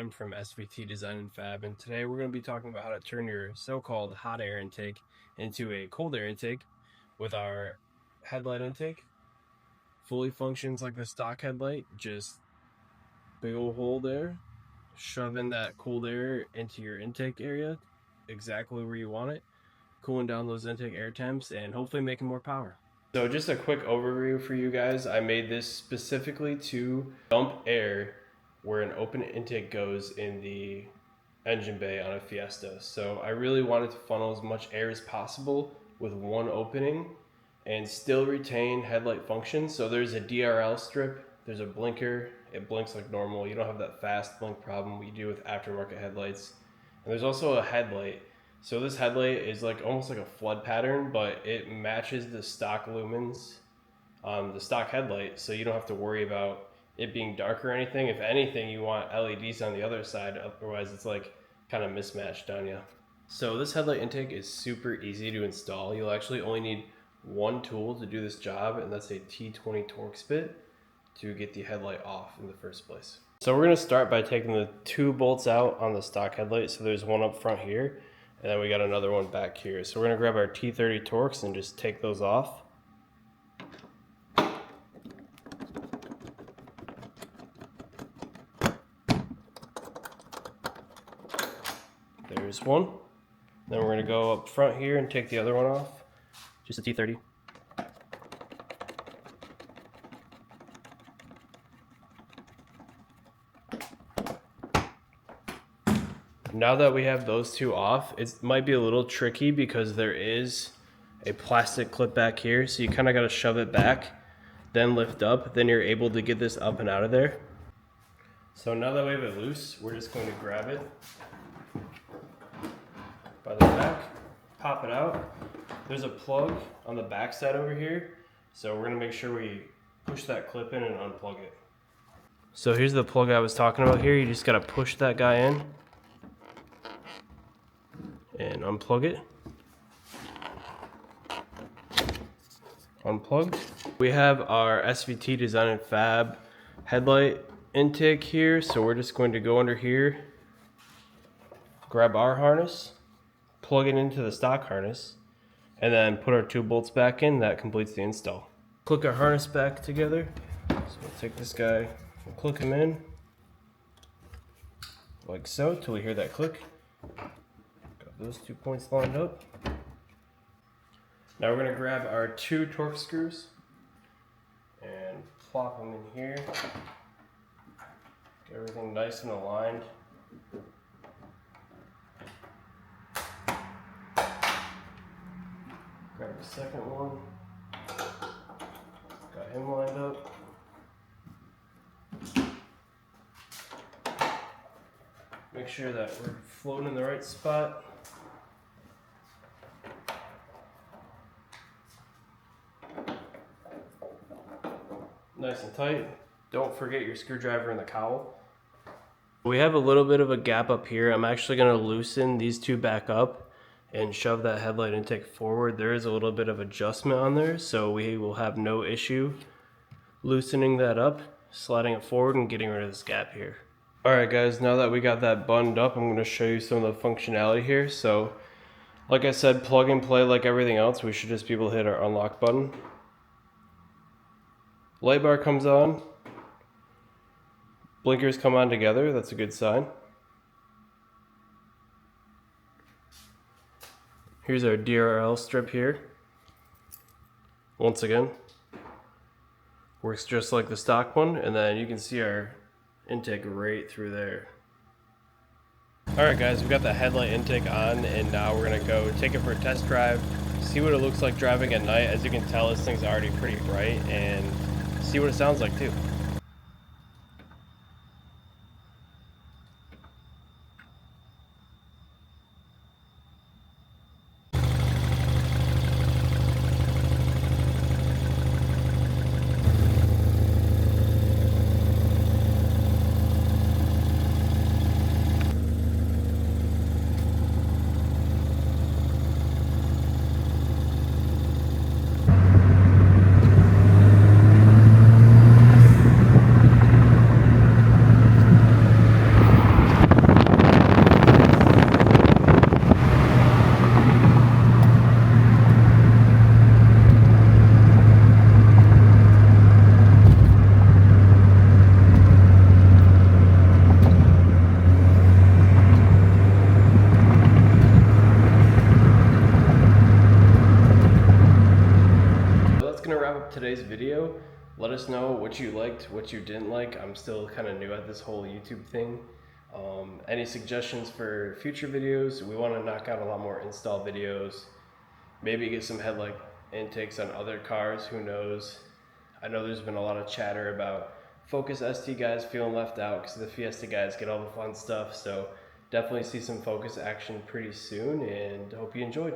Adam from SVT Design and Fab, and today we're going to be talking about how to turn your so-called hot air intake into a cold air intake with our headlight intake. Fully functions like the stock headlight, just big old hole there, shove in that cold air into your intake area exactly where you want it, cooling down those intake air temps and hopefully making more power. So just a quick overview for you guys. I made this specifically to dump air where an open intake goes in the engine bay on a Fiesta. So I really wanted to funnel as much air as possible with one opening and still retain headlight function. So there's a DRL strip, there's a blinker, it blinks like normal. You don't have that fast blink problem we do with aftermarket headlights. And there's also a headlight. So this headlight is like almost like a flood pattern, but it matches the stock lumens on the stock headlight, so you don't have to worry about it being dark or anything. If anything, you want LEDs on the other side, otherwise it's like kind of mismatched on you. So this headlight intake is super easy to install. You'll actually only need one tool to do this job, and that's a T20 Torx bit to get the headlight off in the first place. So we're going to start by taking the two bolts out on the stock headlight. So there's one up front here, and then we got another one back here. So we're going to grab our T30 Torx and just take those off. There's one. Then we're going to go up front here and take the other one off. Just a T30. Now that we have those two off, it might be a little tricky because there is a plastic clip back here, so you kind of got to shove it back, then lift up, then you're able to get this up and out of there. So now that we have it loose, we're just going to grab it by the back, pop it out. There's a plug on the back side over here, so we're going to make sure we push that clip in and unplug it. So here's the plug I was talking about here. You just got to push that guy in and unplug it. Unplugged. We have our SVT Design and Fab headlight intake here, so we're just going to go under here, grab our harness, plug it into the stock harness, and then put our two bolts back in. That completes the install. Click our harness back together. So we'll take this guy and click him in like so till we hear that click. Those 2 points lined up. Now we're going to grab our two Torx screws and plop them in here. Get everything nice and aligned. Grab the second one. Got him lined up. Make sure that we're floating in the right spot. Nice and tight. Don't forget your screwdriver and the cowl. We have a little bit of a gap up here. I'm actually going to loosen these two back up and shove that headlight intake forward. There is a little bit of adjustment on there, so we will have no issue loosening that up, sliding it forward, and getting rid of this gap here. Alright guys, now that we got that buttoned up, I'm going to show you some of the functionality here. So, like I said, plug and play like everything else. We should just be able to hit our unlock button. Light bar comes on. Blinkers come on together. That's a good sign. Here's our DRL strip here. Once again, works just like the stock one, and then you can see our intake right through there. Alright guys, we've got the headlight intake on, and now we're going to go take it for a test drive, see what it looks like driving at night. As you can tell, this thing's already pretty bright, and see what it sounds like too. Let us know what you liked, what you didn't like. I'm still kind of new at this whole YouTube thing. Any suggestions for future videos? We want to knock out a lot more install videos. Maybe get some headlight intakes on other cars. Who knows? I know there's been a lot of chatter about Focus ST guys feeling left out because the Fiesta guys get all the fun stuff. So definitely see some Focus action pretty soon, and hope you enjoyed.